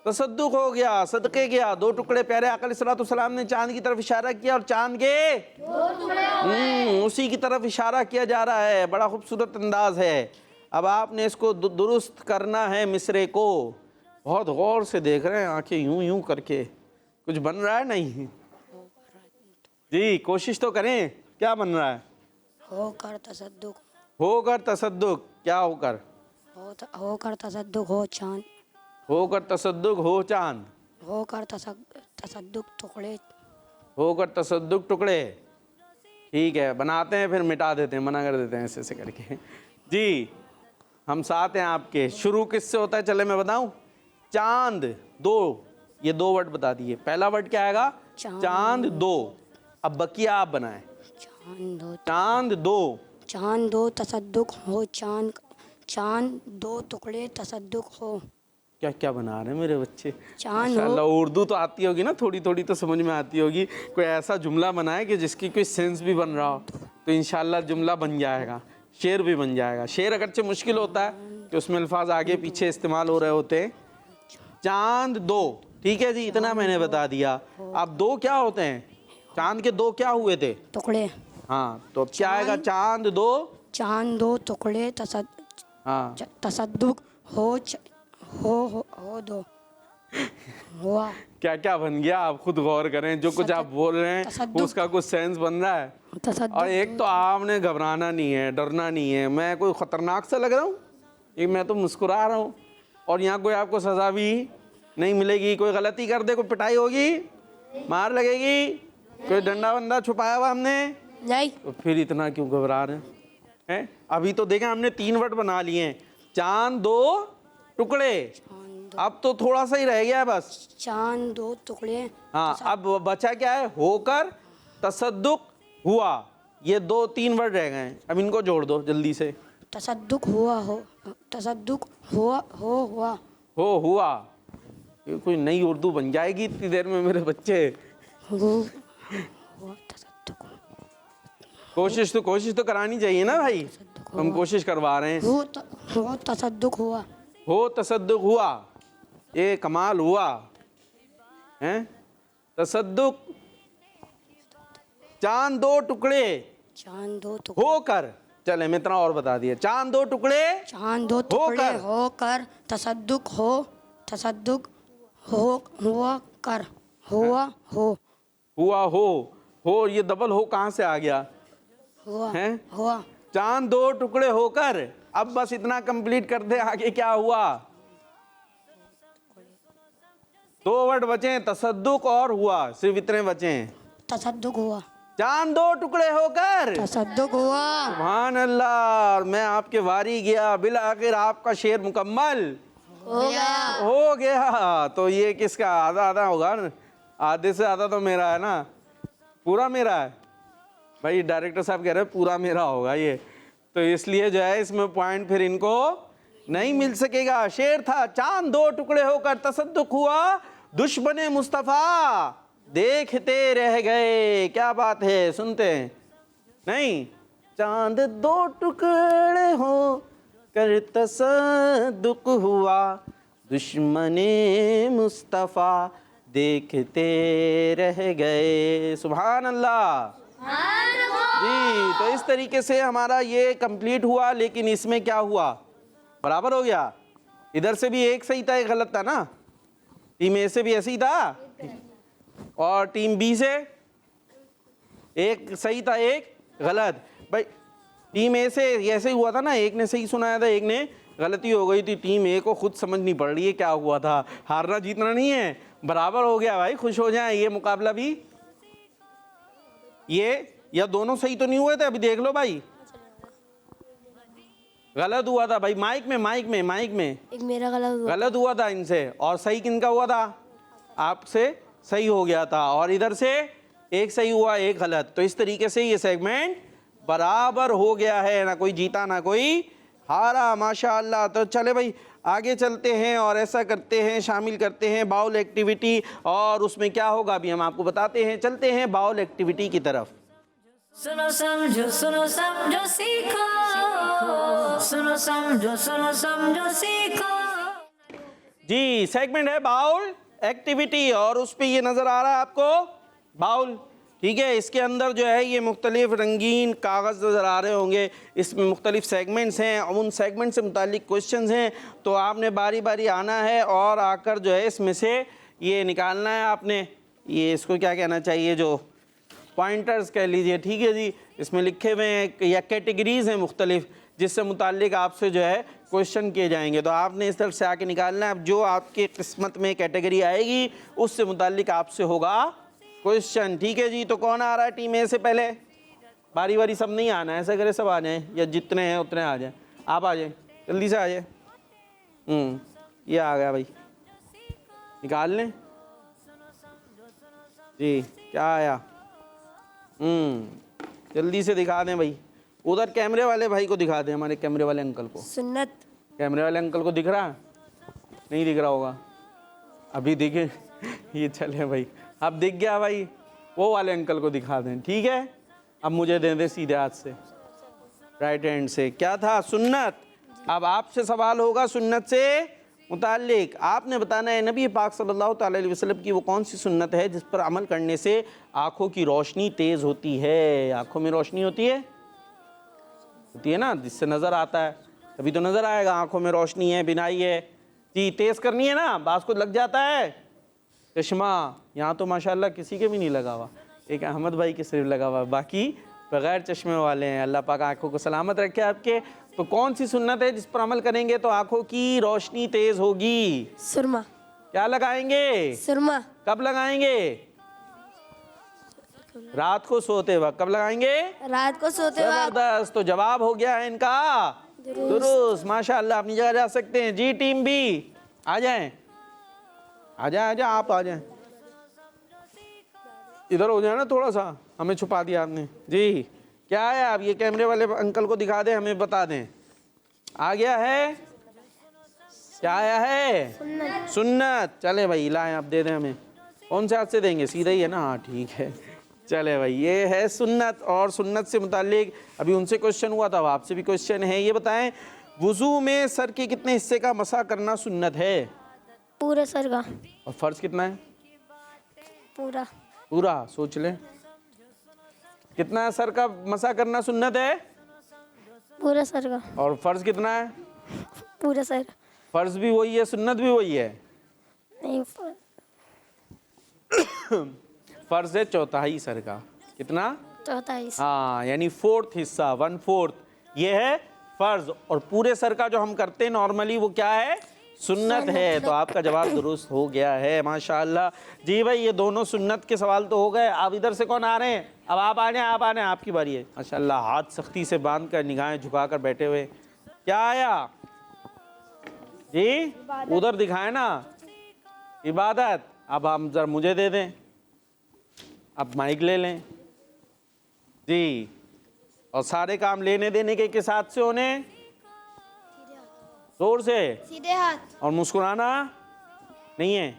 तसद्दुक हो गया, सदके गया। 2 टुकड़े प्यारे आका अलैहिस्सलातु वस्सलाम ने चांद की तरफ इशारा किया और चांद के 2 टुकड़े उसी की तरफ इशारा किया जा रहा है। बड़ा खूबसूरत अंदाज है। अब आपने इसको दुरुस्त करना है मिसरे को। बहुत गौर से देख रहे हैं, आंखें यूं यूं करके। कुछ बन रहा है? नहीं जी, कोशिश तो करें। क्या बन रहा है? होकर तसद्दुक। होकर तसद्दुक। क्या होकर? होकर तसद्दुक हो चांद, होकर तसद्दुक हो चांद, होकर तसद्दुक टुकड़े, होकर तसद्दुक टुकड़े। ठीक है, बनाते हैं फिर मिटा देते हैं, मना कर देते हैं ऐसे ऐसे करके। जी हम साथ हैं आपके। शुरू किससे होता है चले मैं बताऊं? चांद दो, ये दो वर्ड बता दिए। पहला वर्ड क्या आएगा? चांद दो। अब बकिया आप बनाएं। चांद दो, चांद दो तसद्दुक हो चांद, चांद दो टुकड़े तसद्दुक हो। क्या क्या बना रहे हैं मेरे बच्चे। चांद माशाल्लाह, उर्दू तो आती होगी ना, थोड़ी थोड़ी तो समझ में आती होगी। कोई ऐसा जुमला बनाए कि जिसकी कोई सेंस भी बन रहा हो, तो इंशाल्लाह जुमला बन जाएगा, शेर भी बन जाएगा। शेर अगरचे मुश्किल होता है कि उसमें अल्फाज आगे पीछे इस्तेमाल हो रहे होते हैं। चांद दो, ठीक है जी, इतना मैंने बता दिया। अब दो क्या होते हैं? चांद के दो क्या हुए थे? टुकड़े। हाँ, तो अब क्या आएगा? चांद दो, चांद दो टुकड़े हाँ तसद्दुक हो हो दो हुआ। क्या क्या बन गया? आप खुद गौर करें, जो कुछ आप बोल रहे हैं उसका कुछ सेंस बन रहा है। और एक तो आपने घबराना नहीं है, डरना नहीं है। मैं कोई खतरनाक सा लग रहा हूँ? ये मैं तो मुस्कुरा रहा हूँ और यहाँ कोई आपको सज़ा भी नहीं मिलेगी। कोई गलती कर दे, कोई पिटाई होगी, मार लगेगी, कोई डंडा वंडा छुपाया हुआ हमने नहीं, तो फिर इतना क्यों घबरा रहे हैं? अभी तो देखें हमने 3 वर्ड बना लिए हैं। चांद दो टुकड़े, अब तो थोड़ा सा ही रह गया है बस। चांद दो टुकड़े। हाँ, अब बचा क्या है? होकर तसद्दुक हुआ। ये 2-3 वर्ड रह गए हैं, अब इनको जोड़ दो जल्दी से। तसद्दुक हुआ हो, तसद्दुक हुआ हुआ। हो हुआ, ये कोई नई उर्दू बन जाएगी इतनी देर में मेरे बच्चे। हुआ तसद्दुक। कोशिश तो करानी चाहिए ना भाई, हम कोशिश करवा रहे हैं। हो तसद्दुक हुआ। हो तसद्दुक हुआ, ये कमाल हुआ हैं। तसद्दुक, चांद दो टुकड़े चांद दो टुकड़े होकर, चले मैं इतना और बता दिया। चांद दो टुकड़े, चांद दो टुकड़े होकर तसद्दुक हो, तसद्दुक हो हुआ कर, हुआ हो, ये डबल हो कहाँ से आ गया? हुआ हैं? हुआ। चांद दो टुकड़े होकर, अब बस इतना कंप्लीट कर दे, आगे क्या हुआ? 2 वर्ड बचे हैं, तसद्दुक और हुआ, सिर्फ इतने बचे हैं। तसद्दुक हुआ, चांद दो टुकड़े होकर तसद्दुक हुआ। सुभान अल्लाह, मैं आपके वारी गया, बिल आखिर आपका शेर मुकम्मल हो गया। तो ये किसका? आधा आधा होगा ना, आधे से आधा तो मेरा है ना, पूरा मेरा है भाई। डायरेक्टर साहब कह रहे हैं पूरा मेरा होगा ये, तो इसलिए जो है इसमें पॉइंट फिर इनको नहीं मिल सकेगा। शेर था, चांद दो टुकड़े होकर तसद्दुक हुआ, दुश्मने मुस्तफ़ा देखते रह गए। क्या बात है, सुनते हैं नहीं? चांद दो टुकड़े हो कर तसद्दुक हुआ, दुश्मने मुस्तफ़ा देखते रह गए। सुभान अल्लाह जी। तो इस तरीके से हमारा ये कंप्लीट हुआ, लेकिन इसमें क्या हुआ? बराबर हो गया। इधर से भी एक सही था, एक गलत था ना। टीम ए से भी ऐसे ही था और टीम बी से एक सही था, एक गलत। भाई टीम ए से ऐसे ही हुआ था ना, एक ने सही सुनाया था, एक ने गलती हो गई थी। टीम ए को खुद समझ नहीं पड़ रही है क्या हुआ था। हारना जीतना नहीं है, बराबर हो गया भाई, खुश हो जाए। ये मुकाबला भी, ये या दोनों सही तो नहीं हुए थे? अभी देख लो भाई, गलत हुआ था भाई। माइक में एक मेरा गलत हुआ था इनसे, और सही किनका हुआ था? आपसे सही हो गया था, और इधर से एक सही हुआ, एक गलत। तो इस तरीके से ये सेगमेंट बराबर हो गया है, ना कोई जीता ना कोई हारा, माशाअल्लाह। तो चले भाई आगे चलते हैं और ऐसा करते हैं, शामिल करते हैं बाउल एक्टिविटी, और उसमें क्या होगा अभी हम आपको बताते हैं। चलते हैं बाउल एक्टिविटी की तरफ। सुनो समझो सीखो, सुनो समझो सीखो। जी, सेगमेंट है बाउल एक्टिविटी, और उस पे ये नज़र आ रहा है आपको बाउल, ठीक है। इसके अंदर जो है ये मुख्तलिफ रंगीन कागज़ नज़र आ रहे होंगे, इसमें मुख्तलिफ सेगमेंट्स हैं, और उन सेगमेंट से मुतालिक क्वेश्चंस हैं। तो आपने बारी बारी आना है और आकर जो है इसमें से ये निकालना है आपने। ये इसको क्या कहना चाहिए, जो पॉइंटर्स कह लीजिए, ठीक है जी। इसमें लिखे हुए हैं या कैटेगरीज़ हैं मुख्तलिफ, जिससे मुतालिक आपसे जो है क्वेश्चन किए जाएंगे, तो आपने इस तरफ से आके निकालना है। अब जो आपके किस्मत में कैटेगरी आएगी उससे मुताल्लिक आपसे होगा क्वेश्चन, ठीक है जी। तो कौन आ रहा है टीम ए से? पहले बारी बारी सब नहीं आना है, ऐसा करे सब आ जाएं, या जितने हैं उतने आ जाएं। आप आ जाएं, जल्दी से आ जाएं। ये आ गया भाई, निकाल लें जी। क्या आया? जल्दी से दिखा दें भाई, उधर कैमरे वाले भाई को दिखा दें, हमारे कैमरे वाले अंकल को। सुन्नत। कैमरे वाले अंकल को दिख रहा? नहीं दिख रहा होगा, अभी दिखे। ये चले भाई, अब दिख गया भाई, वो वाले अंकल को दिखा दें, ठीक है। अब मुझे दे दें सीधे हाथ से, राइट हैंड से। क्या था? सुन्नत। अब आपसे सवाल होगा सुन्नत से मुताल्लिक। आपने बताना है नबी पाक सल्लल्लाहु अलैहि वसल्लम की वो कौन सी सुन्नत है जिस पर अमल करने से आँखों की रोशनी तेज़ होती है। आँखों में रोशनी होती है ना, जिससे नज़र आता है, तभी तो नज़र आएगा। आँखों में रोशनी है, बिनाई है जी, तेज़ करनी है ना, बास को लग जाता है चश्मा। यहाँ तो माशाल्लाह किसी के भी नहीं लगा हुआ, एक अहमद भाई के सिर्फ लगा हुआ, बाकी बग़ैर चश्मे वाले हैं। अल्लाह पाक आँखों को सलामत रखे आपके। तो कौन सी सुन्नत है जिस पर अमल करेंगे तो आँखों की रोशनी तेज़ होगी? सुरमा। क्या लगाएंगे? सुरमा। कब लगाएंगे? रात को सोते वक्त। कब लगाएंगे? रात को सोते वक्त। जबरदस्त, तो जवाब हो गया है इनका दुरुस्त, माशाअल्लाह। अपनी जगह जा सकते हैं जी। टीम बी आ जाएं, आ जाए आप आ जाएं, इधर हो जाए ना थोड़ा सा, हमें छुपा दिया आपने जी। क्या है? आप ये कैमरे वाले अंकल को दिखा दें, हमें बता दें। आ गया है? क्या आया है? सुन्नत। चले भाई, लाएं आप, दे दें हमें। कौन से हाथ से देंगे? सीधा ही है ना? हाँ ठीक है, चले भाई, ये है सुन्नत। और सुन्नत से मुताल्लिक अभी उनसे क्वेश्चन हुआ था, अब आपसे भी क्वेश्चन है। ये बताएं, वुजू में सर के कितने हिस्से का मसा करना सुन्नत है? पूरे सर का। और फर्ज कितना है? पूरा। पूरा। सोच लें, कितना सर का मसा करना सुन्नत है? पूरे सर का। और फर्ज कितना है? पूरे सर। फर्ज भी वही है, सुन्नत भी वही है? नहीं, फर्ज है चौथाई सर का। कितना? चौथाई। हाँ, यानी फोर्थ हिस्सा, 1/4 ये है फर्ज। और पूरे सर का जो हम करते हैं नॉर्मली, वो क्या है? सुन्नत है। तो आपका जवाब दुरुस्त हो गया है, माशाअल्लाह जी। भाई ये दोनों सुन्नत के सवाल तो हो गए। अब इधर से कौन आ रहे हैं? अब आप आ जाएं, आप आ जाएं, आपकी बारी है। माशाअल्लाह, हाथ सख्ती से बांध कर, निगाहें झुका कर बैठे हुए। क्या आया जी? उधर दिखाए ना, इबादत। अब हम जरा मुझे दे दें, अब माइक ले लें जी। और सारे काम लेने देने के किस हाथ से होने? जोर से, सीधे हाथ। और मुस्कुराना नहीं है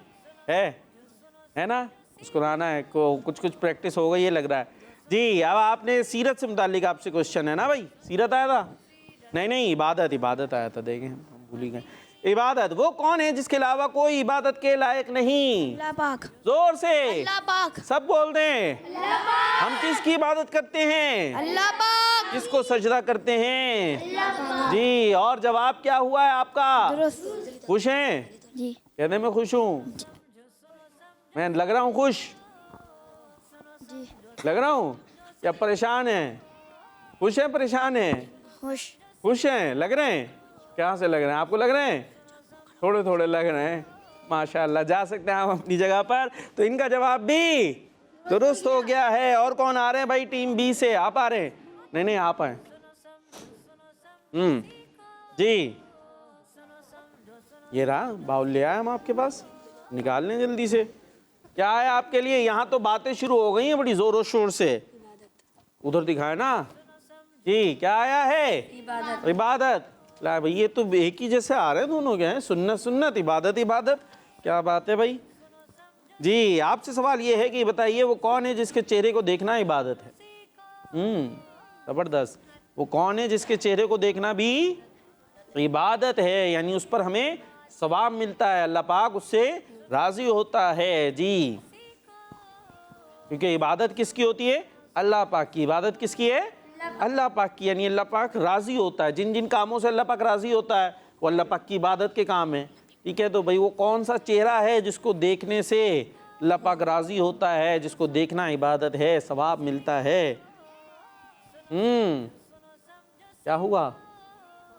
है ना? मुस्कुराना है। कुछ प्रैक्टिस हो गई ये लग रहा है जी। अब आपने सीरत से मुताल्लिक आपसे क्वेश्चन है ना भाई? सीरत आया था? नहीं, इबादत आया था, देखें हम भूल ही गए। इबादत वो कौन है जिसके अलावा कोई इबादत के लायक नहीं? अल्लाह पाक। जोर से अल्लाह पाक। सब बोल दें। हम किसकी इबादत करते हैं? अल्लाह पाक। किसको सजदा करते हैं जी? और जवाब क्या हुआ है आपका? खुश हैं जी। कहने में खुश हूँ मैं, लग रहा हूँ खुश जी। लग रहा हूँ या परेशान है? खुश है, परेशान है? खुश हैं, लग रहे हैं। क्या से लग रहे हैं? आपको लग रहे हैं? थोड़े थोड़े लग रहे हैं, माशाअल्लाह। जा सकते हैं आप अपनी जगह पर। तो इनका जवाब भी दुरुस्त हो गया है। और कौन आ रहे हैं भाई टीम बी से? आप आ रहे हैं? नहीं, आप आए। जी, ये रहा बाउल ले आए हम आपके पास, निकाल लें जल्दी से। क्या है आपके लिए? यहाँ तो बातें शुरू हो गई हैं बड़ी जोरों शोर से। उधर दिखाए ना जी। क्या आया है? इबादत। ला भाई, ये तो एक ही जैसे आ रहे हैं दोनों के हैं। सुन्नत, इबादत। क्या बात है भाई जी। आपसे सवाल ये है कि बताइए वो कौन है जिसके चेहरे को देखना इबादत है? जबरदस्त। वो कौन है जिसके चेहरे को देखना भी इबादत है, यानी उस पर हमें सवाब मिलता है, अल्लाह पाक उससे राजी होता है जी। क्योंकि इबादत किसकी होती है? अल्लाह पाक की। इबादत किसकी है? अल्लाह पाक की। यानी अल्लाह पाक राजी होता है, जिन जिन कामों से अल्लाह पाक राजी होता है वो अल्लाह पाक की इबादत के काम है। ठीक है, तो भाई वो कौन सा चेहरा है जिसको देखने से अल्लाह पाक राजी होता है, जिसको देखना इबादत है, सवाब मिलता है? क्या हुआ?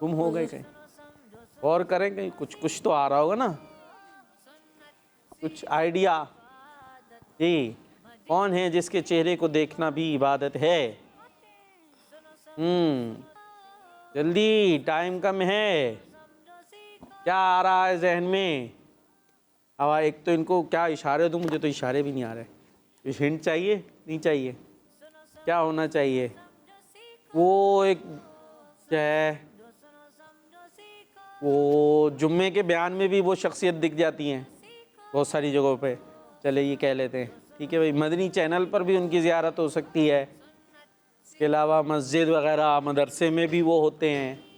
गुम हो गए कहीं? और करें कहीं, कुछ कुछ तो आ रहा होगा ना, कुछ आइडिया। जी, कौन है जिसके चेहरे को देखना भी इबादत है? जल्दी, टाइम कम है। क्या आ रहा है जहन में? अब एक तो इनको क्या इशारे दूं, मुझे तो इशारे भी नहीं आ रहे। कुछ हिंट चाहिए? नहीं चाहिए? क्या होना चाहिए? वो एक क्या है, वो जुम्मे के बयान में भी वो शख्सियत दिख जाती हैं बहुत सारी जगहों पे। चले ये कह लेते हैं, ठीक है भाई। मदनी चैनल पर भी उनकी ज़ियारत हो सकती है। इसके अलावा मस्जिद वगैरह, मदरसे में भी वो होते हैं।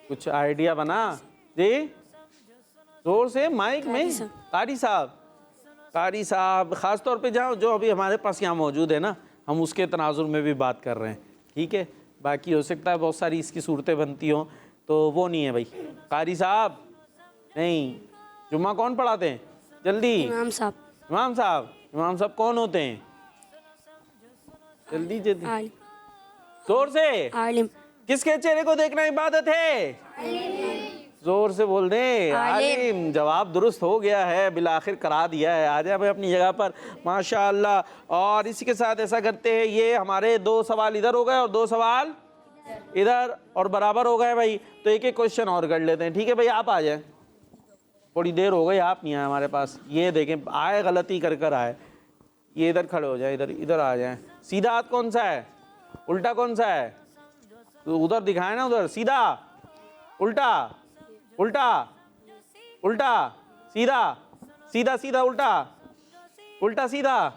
कुछ आइडिया बना जी? जोर से माइक में। कारी साहब, कारी साहब, ख़ास तौर पे जहाँ जो अभी हमारे पास यहाँ मौजूद है ना, हम उसके तनाजुर में भी बात कर रहे हैं, ठीक है। बाकी हो सकता है बहुत सारी इसकी सूरतें बनती हों, तो वो नहीं है भाई। कारी साहब नहीं। जुम्मा कौन पढ़ाते हैं? जल्दी। इमाम साहब। इमाम साहब, इमाम साहब कौन होते हैं? जल्दी जल्दी, आलिम। जोर से। आलिम। किसके चेहरे को देखना इबादत है? जोर से बोल दें। आलिम। जवाब दुरुस्त हो गया है, बिलाखिर करा दिया है। आ जाए भाई अपनी जगह पर, माशाअल्लाह। और इसी के साथ ऐसा करते हैं, ये हमारे 2 सवाल इधर हो गए और 2 सवाल इधर, और बराबर हो गए भाई। तो एक एक क्वेश्चन और कर लेते हैं, ठीक है भाई। आप आ जाएं, थोड़ी देर हो गई आप नहीं आए हमारे पास। ये देखें, आए गलती कर कर आए। ये इधर खड़े हो जाए, इधर इधर आ जाएं। सीधा हाथ कौन सा है, उल्टा कौन सा है? तो उधर दिखाए ना, उधर। सीधा, उल्टा, उल्टा, उल्टा, सीधा, सीधा सीधा, उल्टा, उल्टा सीधा।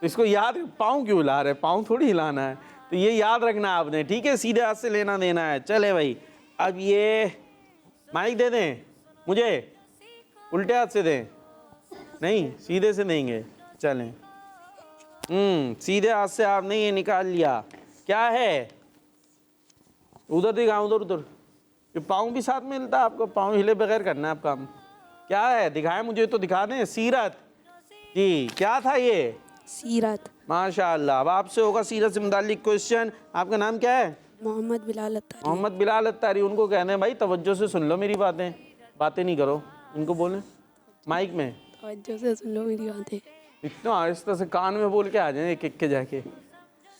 तो इसको याद, पाँव क्यों हिला रहे? पाँव थोड़ी हिलाना है, तो ये याद रखना आपने, ठीक है। सीधे हाथ से लेना देना है। चले भाई, अब ये माइक दे दें मुझे, उल्टे हाथ से दें? नहीं, सीधे से देंगे। चलें। सीधे हाथ से आपने ये निकाल लिया। क्या है? उधर दिखाओ, उधर उधर। ये पाँव भी साथ में हिलता है आपको? पाँव हिले बगैर करना है आप काम। क्या है? दिखाएं मुझे तो, दिखा दें। सीरत जी, क्या था ये? सीरत। माशाअल्लाह। अब आपसे होगा सीरत से मुताल्लिक क्वेश्चन। आपका नाम क्या है? मोहम्मद बिलाल अत्तारी। मोहम्मद बिलाल अत्तारी। उनको कहते हैं भाई तवज्जो से सुन लो मेरी बातें, बातें नहीं करो। इनको बोलें माइक में, तवज्जो से सुन लो मेरी बातें। इतना आहिस्ता से कान में बोल के आ जाए एक एक के जाके।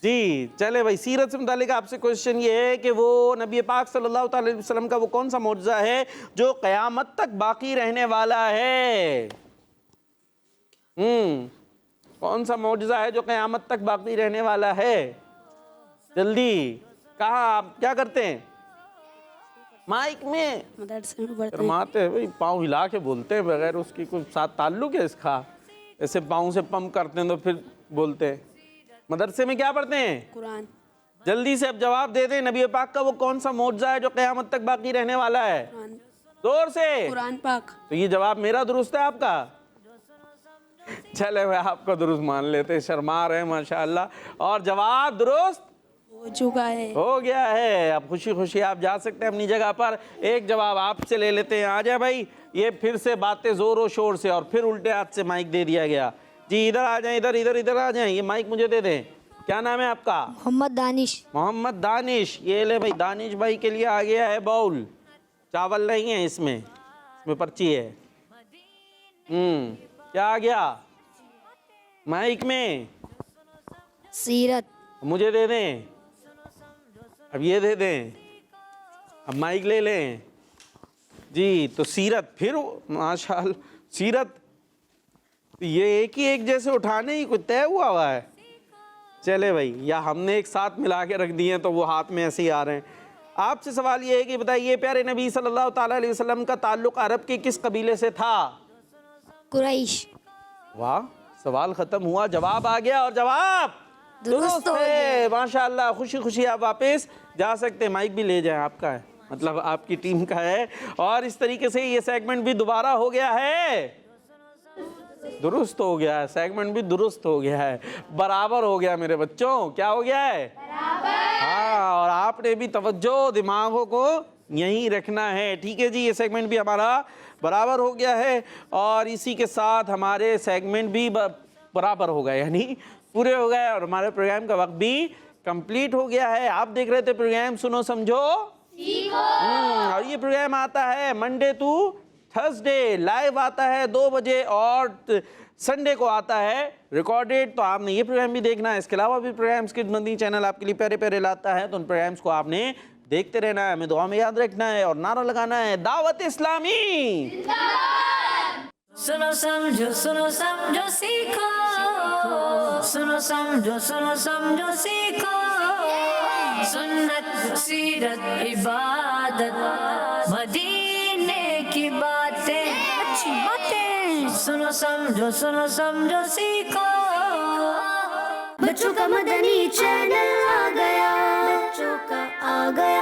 जी चले भाई, सीरत से मुतालिक आपसे क्वेश्चन ये है कि वो नबी पाक सल्लल्लाहु अलैहि वसल्लम का वो कौन सा मौजज़ा है जो क़यामत तक बाकी रहने वाला है? कौन सा मौजज़ा है जो क़यामत तक बाकी रहने वाला है? जल्दी, कहाँ आप क्या करते हैं? माइक में मदरसे में पढ़ते हैं। शर्माते हैं भाई, पाँव हिला के बोलते हैं बगैर उसकी कोई साथ ताल्लुक है इसका? ऐसे पाँव से पंप करते हैं तो फिर बोलते हैं। मदरसे में क्या पढ़ते हैं? कुरान। जल्दी से अब जवाब दे दें। नबी पाक का वो कौन सा मौजज़ा है जो क़यामत तक बाकी रहने वाला है? कुरान। जोर से। कुरान पाक। तो ये जवाब मेरा दुरुस्त है, आपका? चले भाई, आपका दुरुस्त मान लेते, शर्मा रहे हैं माशाअल्लाह। और जवाब दुरुस्त हो चुका है। हो गया है। अब खुशी खुशी आप जा सकते हैं अपनी जगह पर। एक जवाब आपसे ले लेते हैं। आ जाए भाई, ये फिर से बातें जोरों शोर से, और फिर उल्टे हाथ से माइक दे दिया गया। जी इधर आ जाएं, इधर इधर इधर आ जाएं। ये माइक मुझे दे दें। क्या नाम है आपका? मोहम्मद दानिश। मोहम्मद दानिश। ये ले भाई, दानिश भाई के लिए आ गया है बाउल। चावल नहीं है इसमें, इसमें पर्ची है। क्या आ गया माइक में? सीरत। मुझे दे दें। अब ये दे दें। अब माइक ले लें जी। तो सीरत, फिर माशाअल्लाह सीरत, ये एक ही एक जैसे उठाने ही कुछ तय हुआ है। चले भाई, या हमने एक साथ मिला के रख दिए तो वो हाथ में ऐसे ही आ रहे हैं। आपसे सवाल ये है कि बताइए, प्यारे नबी सल्लल्लाहु ताला अलैहि वसल्लम का ताल्लुक अरब के किस कबीले से था? कुरैश। वाह, सवाल खत्म हुआ, जवाब आ गया, और जवाब दुरुस्त है। माशाअल्लाह। खुशी खुशी आप वापस जा सकते हैं। माइक भी ले जाएं, आपका है, मतलब आपकी टीम का है। और इस तरीके से ये सेगमेंट भी दोबारा हो गया है, दुरुस्त हो गया है। सेगमेंट भी दुरुस्त हो गया है, बराबर हो गया मेरे बच्चों। क्या हो गया है? बराबर। हाँ, और आपने भी तवज्जो दिमागों को यहीं रखना है, ठीक है जी। ये सेगमेंट भी हमारा बराबर हो गया है, और इसी के साथ हमारे सेगमेंट भी बराबर हो गए, यानी पूरे हो गए, और हमारे प्रोग्राम का वक्त भी कंप्लीट हो गया है। आप देख रहे थे प्रोग्राम सुनो समझो और ये प्रोग्राम आता है मंडे टू थर्सडे, लाइव आता है 2 बजे और संडे को आता है रिकॉर्डेड। तो आपने ये प्रोग्राम भी देखना है। इसके अलावा भी प्रोग्राम्स किड्स मदनी चैनल आपके लिए प्यारे प्यारे लाता है, तो उन प्रोग्राम्स को आपने देखते रहना है, हमें दुआ में याद रखना है और नारा लगाना है दावत इस्लामी। सुनो समझो सीखो, सुनो समझो सीखो, सुन्नत सीरत इबादत मदीने की बातें, अच्छी बातें। सुनो समझो सीखो। बच्चों का मदनी चैनल आ गया, बच्चों का आ गया